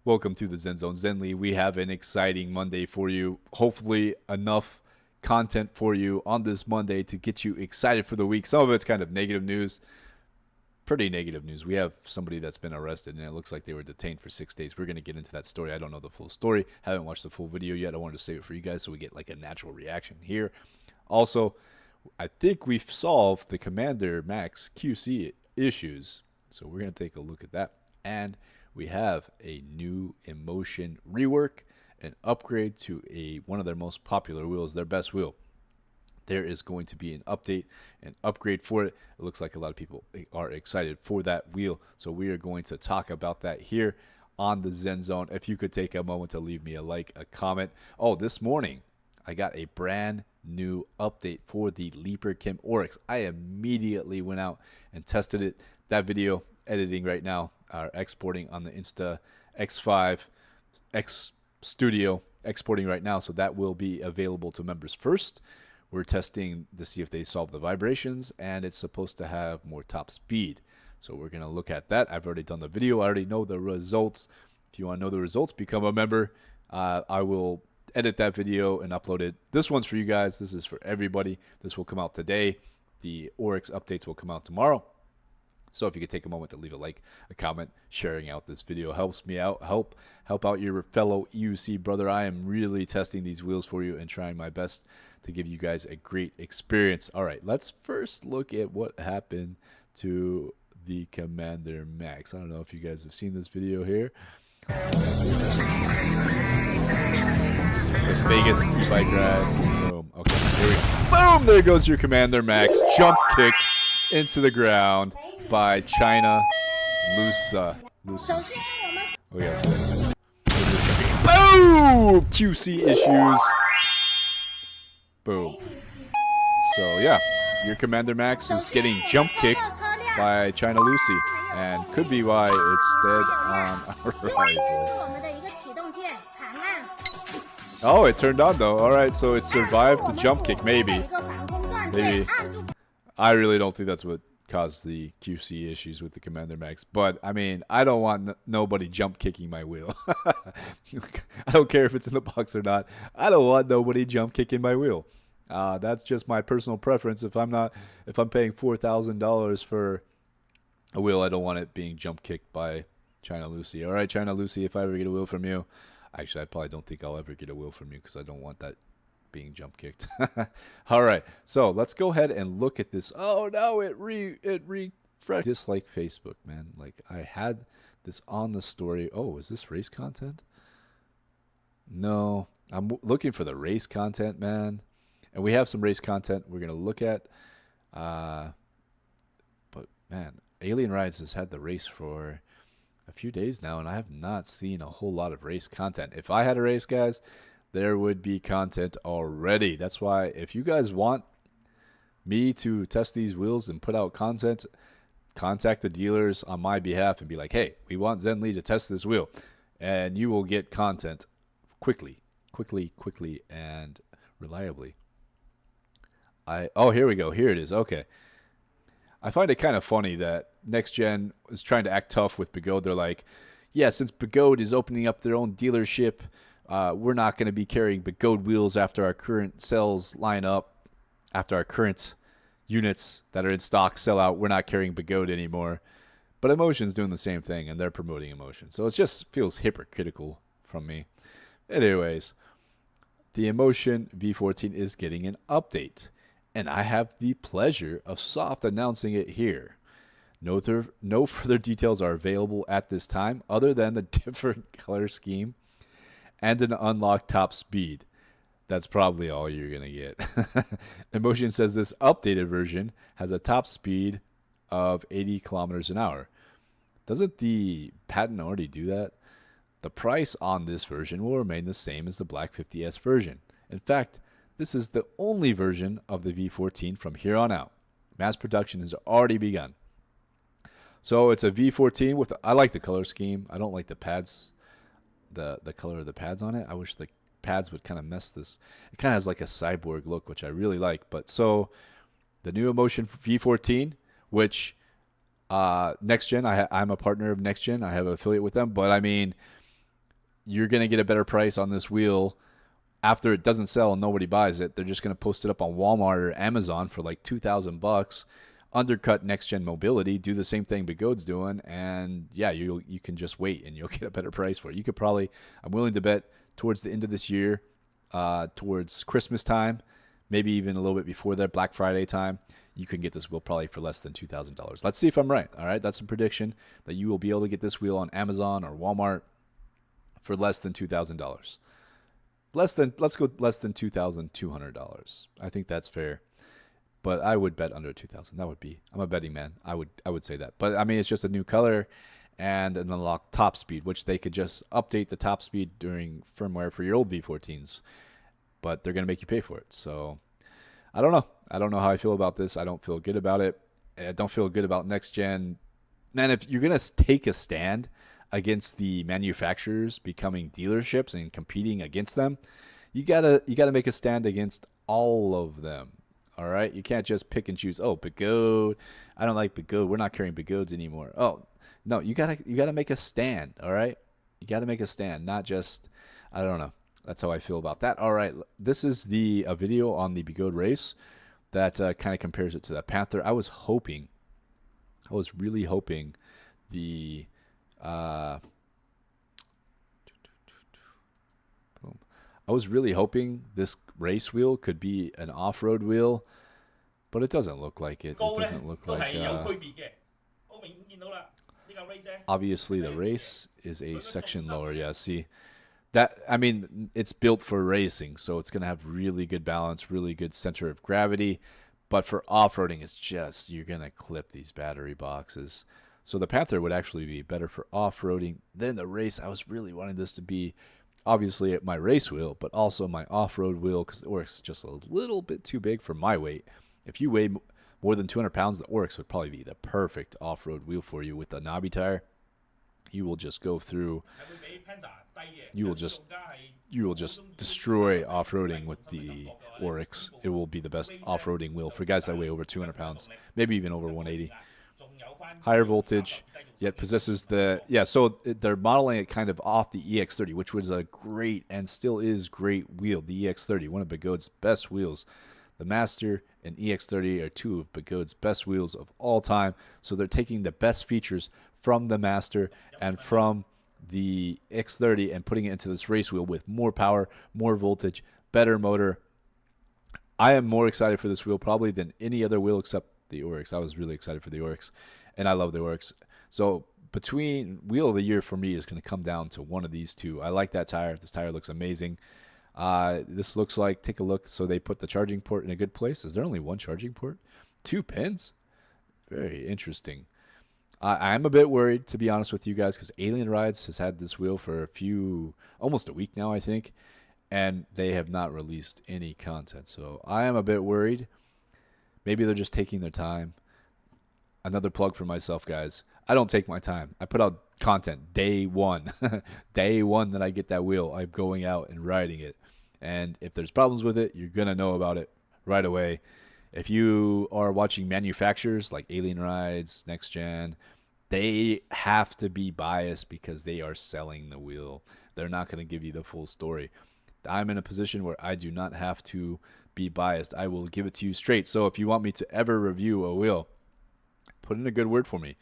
Welcome to the Zen Zone. Zenly, we have an exciting Monday for you. Hopefully enough content for you on this Monday to get you excited for the week. Some of it's kind of negative news. Pretty negative news. We have somebody that's been arrested, and it looks like they were detained for 6 days. We're going to get into that story. I don't know the full story. Haven't watched the full video yet. I wanted to save it for you guys so we get like a natural reaction here. Also, I think we've solved the Commander Max QC issues. So we're going to take a look at that. And we have a new Inmotion rework, an upgrade to one of their most popular wheels, their best wheel. There is going to be an update, an upgrade for it. It looks like a lot of people are excited for that wheel. So we are going to talk about that here on the Zen Zone. If you could take a moment to leave me a like, a comment. Oh, this morning I got a brand new update for the Leaper Kim Oryx. I immediately went out and tested it. That video editing right now, exporting on the Insta X5 X Studio, exporting right now. So that will be available to members first. We're testing to see if they solve the vibrations, and it's supposed to have more top speed. So we're going to look at that. I've already done the video. I already know the results. If you want to know the results, become a member. I will edit that video and upload it. This one's for you guys. This is for everybody. This will come out today. The Oryx updates will come out tomorrow. So if you could take a moment to leave a like, a comment, sharing out this video helps me out. Help out your fellow EUC brother. I am really testing these wheels for you and trying my best to give you guys a great experience. All right, let's first look at what happened to the Commander Max. I don't know if you guys have seen this video here. It's the Vegas e-bike ride. Boom. Okay, here we go. Boom! There goes your Commander Max. Jump kicked into the ground by China Lusa. Oh, yes. Boom! QC issues. Boom. So, yeah. Your Commander Max is getting jump kicked by China Lucy. And could be why it's dead on arrival. Oh, it turned on, though. Alright, so it survived the jump kick, maybe. Maybe. I really don't think that's what caused the QC issues with the Commander Max. But, I mean, I don't want nobody jump kicking my wheel. I don't care if it's in the box or not. I don't want nobody jump kicking my wheel. That's just my personal preference. If I'm paying $4,000 for a wheel, I don't want it being jump kicked by China Lucy. All right, China Lucy, if I ever get a wheel from you. Actually, I probably don't think I'll ever get a wheel from you because I don't want that being jump kicked. All right, so let's go ahead and look at this. Oh no, it refreshed. Dislike Facebook, man. Like, I had this on the story. Oh, is this race content? No, I'm looking for the race content, man. And we have some race content we're gonna look at. But man, Alien Rides has had the race for a few days now, and I have not seen a whole lot of race content. If I had a race, guys, there would be content already. That's why if you guys want me to test these wheels and put out content, contact the dealers on my behalf and be like, hey, we want Zenly to test this wheel. And you will get content quickly, and reliably. Oh, here we go. Here it is. Okay. I find it kind of funny that Next Gen is trying to act tough with Begode. They're like, yeah, since Begode is opening up their own dealership, we're not going to be carrying Begode wheels after our current sales line up, after our current units that are in stock sell out. We're not carrying Begode anymore. But Inmotion's doing the same thing, and they're promoting Inmotion. So it just feels hypocritical from me. Anyways, the Inmotion V14 is getting an update, and I have the pleasure of soft announcing it here. No further details are available at this time other than the different color scheme and an unlocked top speed. That's probably all you're going to get. Inmotion says this updated version has a top speed of 80 kilometers an hour. Doesn't the patent already do that? The price on this version will remain the same as the Black 50S version. In fact, this is the only version of the V14 from here on out. Mass production has already begun. So it's a V14 with, I like the color scheme. I don't like the pads, the color of the pads on it. I wish the pads would kind of mess this. It kind of has like a cyborg look, which I really like. But so the new Inmotion V14, which Next Gen, I'm a partner of Next Gen. I have an affiliate with them. But I mean, you're going to get a better price on this wheel after it doesn't sell and nobody buys it. They're just going to post it up on Walmart or Amazon for like $2,000, undercut next gen mobility, do the same thing Begode's doing, and yeah, you can just wait and you'll get a better price for it. You could probably, I'm willing to bet towards the end of this year, towards Christmas time, maybe even a little bit before that, Black Friday time, you can get this wheel probably for less than $2,000. Let's see if I'm right. All right, that's a prediction that you will be able to get this wheel on Amazon or Walmart for less than $2,000. Let's go less than $2,200. I think that's fair. But I would bet under 2,000. That would be, I'm a betting man. I would say that. But I mean, it's just a new color and an unlocked top speed, which they could just update the top speed during firmware for your old V14s. But they're going to make you pay for it. So I don't know. I don't know how I feel about this. I don't feel good about it. I don't feel good about next gen. Man, if you're going to take a stand against the manufacturers becoming dealerships and competing against them, you gotta make a stand against all of them. All right, you can't just pick and choose. Oh, Begode, I don't like Begode. We're not carrying Begodes anymore. Oh, no, you gotta make a stand. All right, you gotta make a stand, not just, I don't know. That's how I feel about that. All right, this is a video on the Begode race that kind of compares it to the Panther. I was really hoping the I was really hoping this race wheel could be an off-road wheel, but it doesn't look like it. It doesn't look like. Obviously, the race is a section lower. Yeah, see that? I mean, it's built for racing, so it's gonna have really good balance, really good center of gravity. But for off-roading, it's just you're gonna clip these battery boxes. So the Panther would actually be better for off-roading than the race. I was really wanting this to be obviously my race wheel, but also my off-road wheel because the Oryx is just a little bit too big for my weight. If you weigh more than 200 pounds, the Oryx would probably be the perfect off-road wheel for you with the knobby tire. You will just go through. You will just destroy off-roading with the Oryx. It will be the best off-roading wheel for guys that weigh over 200 pounds, maybe even over 180. Higher voltage, yet possesses so they're modeling it kind of off the EX30, which was a great and still is great wheel. The EX30, one of Begode's best wheels. The Master and EX30 are two of Begode's best wheels of all time. So they're taking the best features from the Master and from the X30 and putting it into this race wheel with more power, more voltage, better motor. I am more excited for this wheel probably than any other wheel except the Oryx. I was really excited for the Oryx, and I love the Oryx. So between wheel of the year for me is going to come down to one of these two. I like that tire. This tire looks amazing. This looks like, take a look. So they put the charging port in a good place. Is there only one charging port? 2 pins? Very interesting. I'm a bit worried, to be honest with you guys, because Alien Rides has had this wheel for almost a week now, I think, and they have not released any content. So I am a bit worried. Maybe they're just taking their time. Another plug for myself, guys. I don't take my time. I put out content day one. Day one that I get that wheel, I'm going out and riding it. And if there's problems with it, you're going to know about it right away. If you are watching manufacturers like Alien Rides, Next Gen, they have to be biased because they are selling the wheel. They're not going to give you the full story. I'm in a position where I do not have to be biased. I will give it to you straight. So if you want me to ever review a wheel, put in a good word for me.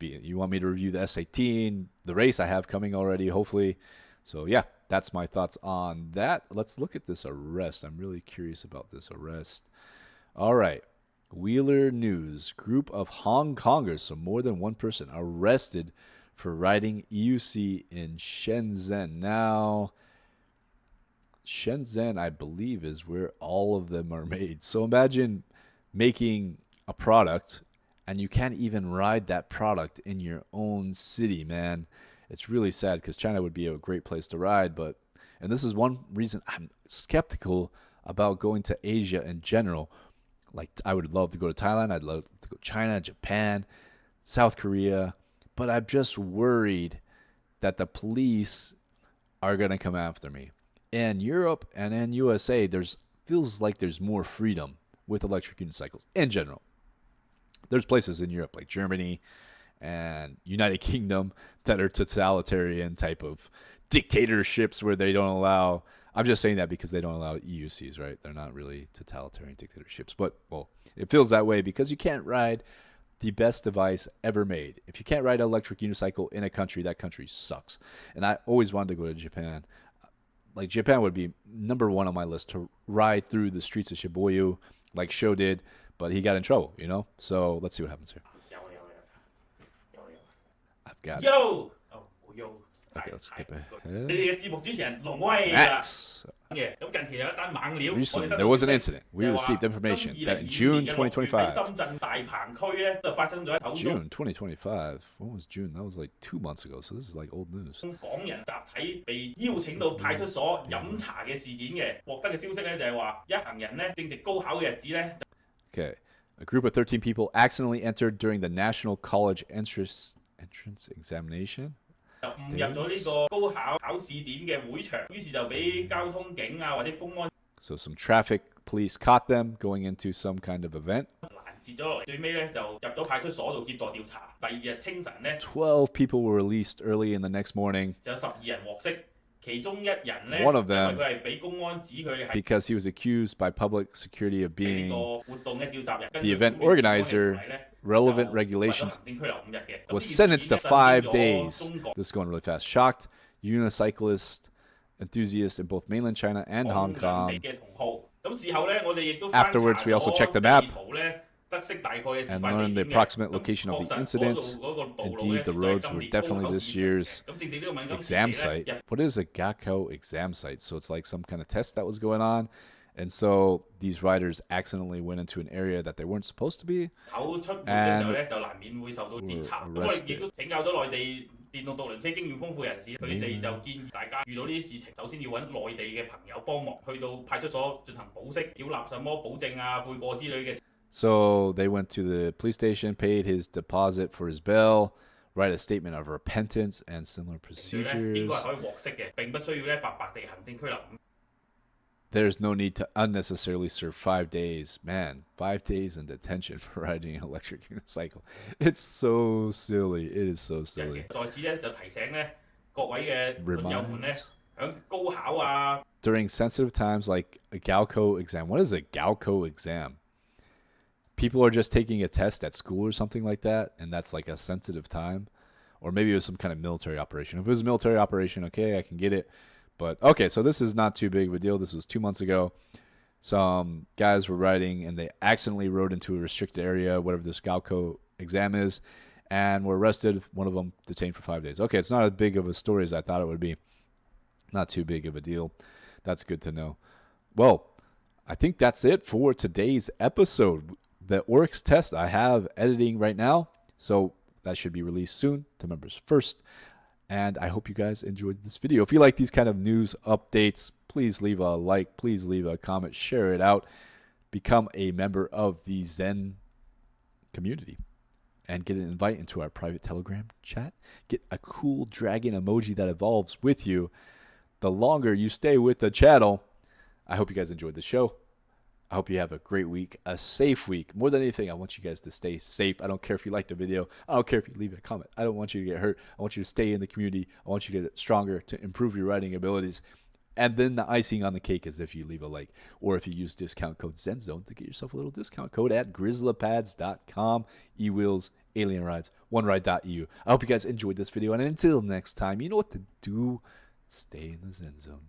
You want me to review the S18, the race I have coming already, hopefully. So yeah, that's my thoughts on that. Let's look at this arrest. I'm really curious about this arrest. All right. Wheeler News. Group of Hong Kongers, so more than one person, arrested for riding EUC in Shenzhen. Now, Shenzhen, I believe, is where all of them are made. So imagine making a product and you can't even ride that product in your own city, man. It's really sad because China would be a great place to ride, and this is one reason I'm skeptical about going to Asia in general. Like, I would love to go to Thailand. I'd love to go to China, Japan, South Korea. But I'm just worried that the police are going to come after me. In Europe and in USA, feels like there's more freedom with electric unicycles in general. There's places in Europe like Germany and United Kingdom that are totalitarian type of dictatorships where they don't allow. I'm just saying that because they don't allow EUCs, right? They're not really totalitarian dictatorships, but well, it feels that way because you can't ride the best device ever made. If you can't ride an electric unicycle in a country, that country sucks. And I always wanted to go to Japan. Like, Japan would be number one on my list to ride through the streets of Shibuya like Sho did, but he got in trouble, you know? So let's see what happens here. I've got Yo! Oh, yo. Okay, let's skip ahead. 你哋嘅節目主持人龍威 Max. 嘅，咁近期有一單猛料， Recently, there was an incident. We received information that in June 2025. 深圳大鵬區咧就發生咗一頭 June 2025. When was June? That was like 2 months ago. So this is like old news. 港人集體被邀請到派出所飲茶嘅事件嘅，獲得嘅消息咧就係話一行人咧正值高考嘅日子咧。Okay, a group of 13 people accidentally entered during the National College entrance examination. 就誤入咗呢個高考考試點嘅會場，於是就俾交通警啊或者公安 So some traffic police caught them going into some kind of event. 攔截咗落嚟，最尾咧就入咗派出所度協助調查。第二日清晨咧12 people were released early in the next morning 就有12人獲釋，其中一人咧 One of 因 them 為佢係俾公安指佢係 because he was accused by public security of 呢 being 個活動嘅召集人， the event organizer. Relevant regulations was sentenced to 5 days. This is going really fast. Shocked unicyclist enthusiasts in both mainland China and Hong Kong. Afterwards, we also checked the map and learned the approximate location of the incidents. Indeed, the roads were definitely this year's exam site. What is a Gakko exam site? So it's like some kind of test that was going on. And so these riders accidentally went into an area that they weren't supposed to be and were arrested. 電動渡輪車經驗豐富人士，佢哋就建議大家遇到呢啲事情，首先要揾內地嘅朋友幫忙，去到派出所進行保釋、繳納什麼保證啊、悔過之類嘅。So they went to the police station, paid his deposit for his bail, write a statement of repentance and similar procedures. 應該係可以獲釋嘅，並不需要咧白白地行政拘留。There's no need to unnecessarily serve 5 days. Man, 5 days in detention for riding an electric unicycle. It's so silly. It is so silly. 在此咧就提醒咧各位嘅輪友們咧，響高考啊 During sensitive times like a Gaoco exam. What is a Gaoco exam? People are just taking a test at school or something like that, and that's like a sensitive time. Or maybe it was some kind of military operation. If it was a military operation, okay, I can get it. But okay, so this is not too big of a deal. This was 2 months ago. Some guys were riding and they accidentally rode into a restricted area, whatever this Gaoco exam is, and were arrested. One of them detained for 5 days. Okay, it's not as big of a story as I thought it would be. Not too big of a deal. That's good to know. Well, I think that's it for today's episode. The Oryx test I have editing right now, so that should be released soon to members first. And I hope you guys enjoyed this video. If you like these kind of news updates, please leave a like, please leave a comment, share it out, become a member of the Zen community, and get an invite into our private Telegram chat. Get a cool dragon emoji that evolves with you the longer you stay with the channel. I hope you guys enjoyed the show. I hope you have a great week, a safe week. More than anything, I want you guys to stay safe. I don't care if you like the video. I don't care if you leave a comment. I don't want you to get hurt. I want you to stay in the community. I want you to get stronger, to improve your riding abilities. And then the icing on the cake is if you leave a like, or if you use discount code ZenZone to get yourself a little discount code at grizzlypads.com, eWheels, Alien Rides, OneRide.eu. I hope you guys enjoyed this video. And until next time, you know what to do. Stay in the Zen Zone.